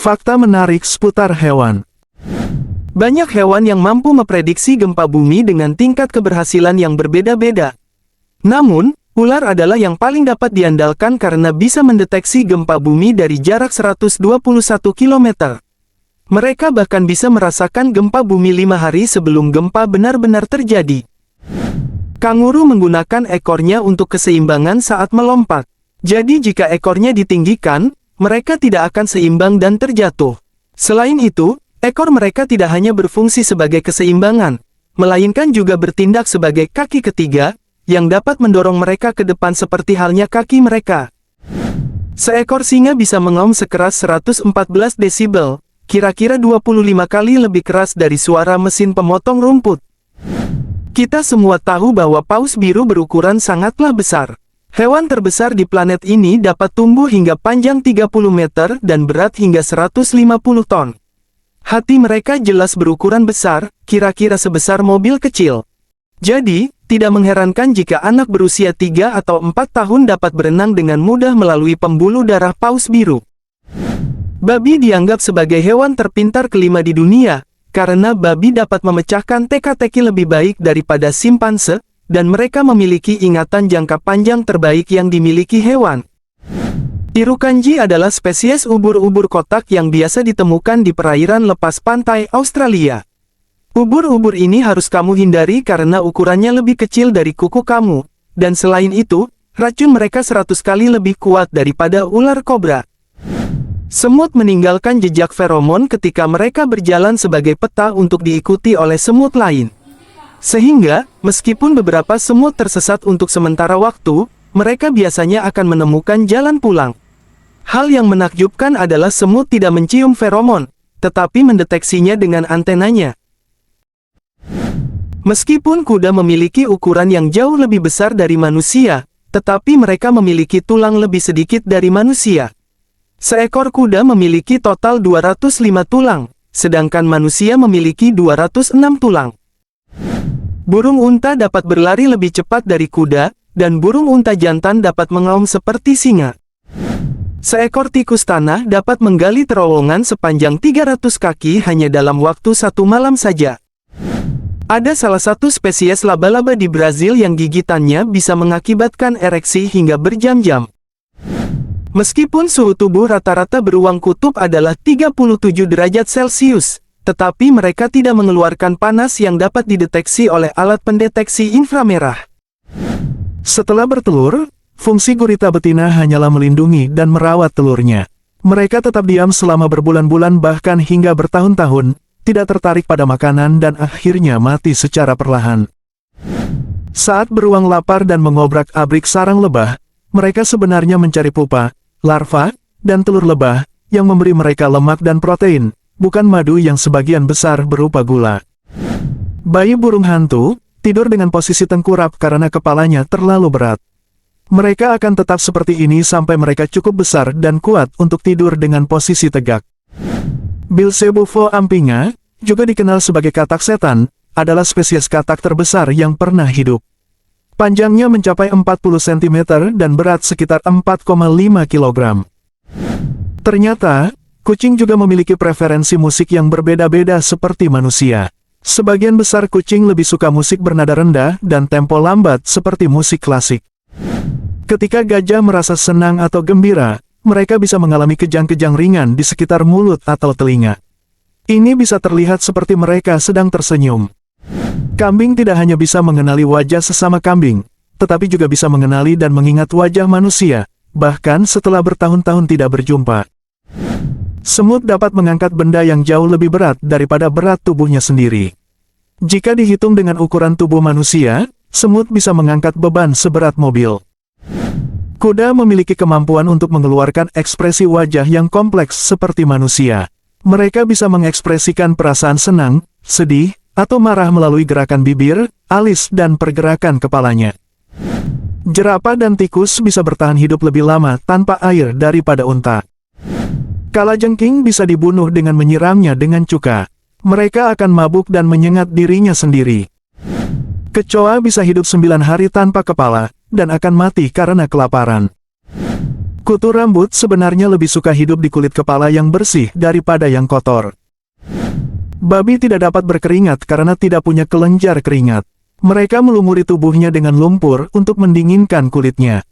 Fakta menarik seputar hewan. Banyak hewan yang mampu memprediksi gempa bumi dengan tingkat keberhasilan yang berbeda-beda. Namun, ular adalah yang paling dapat diandalkan karena bisa mendeteksi gempa bumi dari jarak 121 km. Mereka bahkan bisa merasakan gempa bumi 5 hari sebelum gempa benar-benar terjadi. Kanguru menggunakan ekornya untuk keseimbangan saat melompat. Jadi jika ekornya ditinggikan, mereka tidak akan seimbang dan terjatuh. Selain itu, ekor mereka tidak hanya berfungsi sebagai keseimbangan, melainkan juga bertindak sebagai kaki ketiga, yang dapat mendorong mereka ke depan seperti halnya kaki mereka. Seekor singa bisa mengaum sekeras 114 desibel, kira-kira 25 kali lebih keras dari suara mesin pemotong rumput. Kita semua tahu bahwa paus biru berukuran sangatlah besar. Hewan terbesar di planet ini dapat tumbuh hingga panjang 30 meter dan berat hingga 150 ton. Hati mereka jelas berukuran besar, kira-kira sebesar mobil kecil. Jadi, tidak mengherankan jika anak berusia 3 atau 4 tahun dapat berenang dengan mudah melalui pembuluh darah paus biru. Babi dianggap sebagai hewan terpintar kelima di dunia, karena babi dapat memecahkan teka-teki lebih baik daripada simpanse, dan mereka memiliki ingatan jangka panjang terbaik yang dimiliki hewan. Irukandji adalah spesies ubur-ubur kotak yang biasa ditemukan di perairan lepas pantai Australia. Ubur-ubur ini harus kamu hindari karena ukurannya lebih kecil dari kuku kamu, dan selain itu, racun mereka 100 kali lebih kuat daripada ular kobra. Semut meninggalkan jejak feromon ketika mereka berjalan sebagai peta untuk diikuti oleh semut lain. Sehingga, meskipun beberapa semut tersesat untuk sementara waktu, mereka biasanya akan menemukan jalan pulang. Hal yang menakjubkan adalah semut tidak mencium feromon, tetapi mendeteksinya dengan antenanya. Meskipun kuda memiliki ukuran yang jauh lebih besar dari manusia, tetapi mereka memiliki tulang lebih sedikit dari manusia. Seekor kuda memiliki total 205 tulang, sedangkan manusia memiliki 206 tulang. Burung unta dapat berlari lebih cepat dari kuda, dan burung unta jantan dapat mengaum seperti singa. Seekor tikus tanah dapat menggali terowongan sepanjang 300 kaki hanya dalam waktu 1 malam saja. Ada salah satu spesies laba-laba di Brazil yang gigitannya bisa mengakibatkan ereksi hingga berjam-jam. Meskipun suhu tubuh rata-rata beruang kutub adalah 37 derajat Celcius, tetapi mereka tidak mengeluarkan panas yang dapat dideteksi oleh alat pendeteksi inframerah. Setelah bertelur, fungsi gurita betina hanyalah melindungi dan merawat telurnya. Mereka tetap diam selama berbulan-bulan bahkan hingga bertahun-tahun, tidak tertarik pada makanan dan akhirnya mati secara perlahan. Saat beruang lapar dan mengobrak-abrik sarang lebah, mereka sebenarnya mencari pupa, larva, dan telur lebah, yang memberi mereka lemak dan protein, bukan madu yang sebagian besar berupa gula. Bayi burung hantu tidur dengan posisi tengkurap karena kepalanya terlalu berat. Mereka akan tetap seperti ini sampai mereka cukup besar dan kuat untuk tidur dengan posisi tegak. Beelzebufo ampinga, juga dikenal sebagai katak setan, adalah spesies katak terbesar yang pernah hidup. Panjangnya mencapai 40 cm dan berat sekitar 4,5 kg. Ternyata, kucing juga memiliki preferensi musik yang berbeda-beda seperti manusia. Sebagian besar kucing lebih suka musik bernada rendah dan tempo lambat seperti musik klasik. Ketika gajah merasa senang atau gembira, mereka bisa mengalami kejang-kejang ringan di sekitar mulut atau telinga. Ini bisa terlihat seperti mereka sedang tersenyum. Kambing tidak hanya bisa mengenali wajah sesama kambing, tetapi juga bisa mengenali dan mengingat wajah manusia, bahkan setelah bertahun-tahun tidak berjumpa. Semut dapat mengangkat benda yang jauh lebih berat daripada berat tubuhnya sendiri. Jika dihitung dengan ukuran tubuh manusia, semut bisa mengangkat beban seberat mobil. Kuda memiliki kemampuan untuk mengeluarkan ekspresi wajah yang kompleks seperti manusia. Mereka bisa mengekspresikan perasaan senang, sedih, atau marah melalui gerakan bibir, alis, dan pergerakan kepalanya. Jerapah dan tikus bisa bertahan hidup lebih lama tanpa air daripada unta. Kalajengking bisa dibunuh dengan menyiramnya dengan cuka. Mereka akan mabuk dan menyengat dirinya sendiri. Kecoa bisa hidup 9 hari tanpa kepala, dan akan mati karena kelaparan. Kutu rambut sebenarnya lebih suka hidup di kulit kepala yang bersih daripada yang kotor. Babi tidak dapat berkeringat karena tidak punya kelenjar keringat. Mereka melumuri tubuhnya dengan lumpur untuk mendinginkan kulitnya.